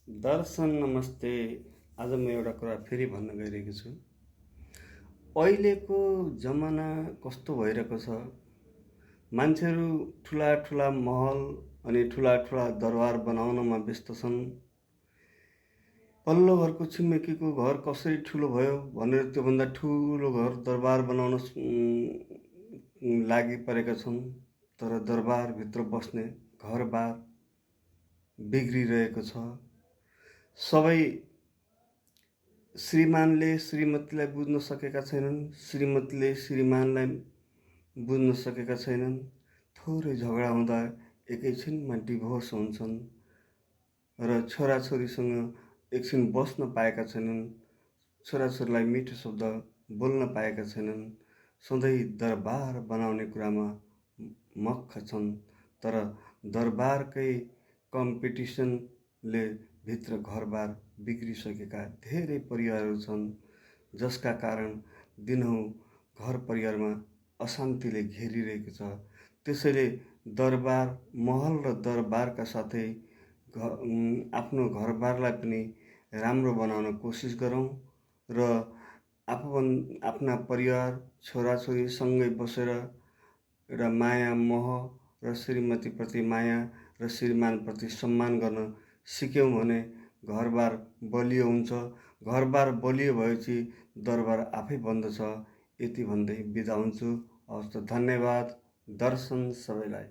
दर्शन नमस्ते। आज म एउटा कुरा फेरि भन्न गइरहेको छु। अहिलेको जमाना कस्तो भइरहेको छ, मान्छेहरू ठुला ठुला महल अनि ठुला ठुला दरबार बनाउनमा व्यस्त छन्। पल्लो घरको छिमेकीको घर कसरी ठुलो भयो भनेर त्योभन्दा ठुलो घर दरबार बनाउन लागि परेका छन्। तर दरबारभित्र बस्ने घरबार बिग्रिरहेको छ। सबै श्रीमानले श्रीमतीलाई बुझ्न सकेका छैनन्, श्रीमतीले श्रीमानलाई बुझ्न सकेका छैनन्। थोरै झगडा हुँदा एकैछिनमा डिभोर्स हुन्छन् र छोराछोरीसँग एकछिन बस्न पाएका छैनन्, छोराछोरीलाई मिठो शब्द बोल्न पाएका छैनन्। सधैँ दरबार बनाउने कुरामा मक्ख छन्। तर दरबारकै कम्पिटिसनले भित्र घरबार बिग्रिसकेका धेरै परिवारहरू छन्, जसका कारण दिनहुँ घर परिवारमा अशान्तिले घेरिरहेको छ। त्यसैले दरबार महल र दरबारका साथै आफ्नो घरबारलाई पनि राम्रो बनाउन कोसिस गरौँ र आफ्ना परिवार छोराछोरीसँगै बसेर एउटा माया मोह र श्रीमतीप्रति माया र श्रीमानप्रति सम्मान गर्न सिक्यौँ भने घरबार बलियो हुन्छ। घरबार बलियो भएपछि दरबार आफै बन्दछ। यति भन्दै बिदा हुन्छु। हवस् त, धन्यवाद। दर्शन सबैलाई।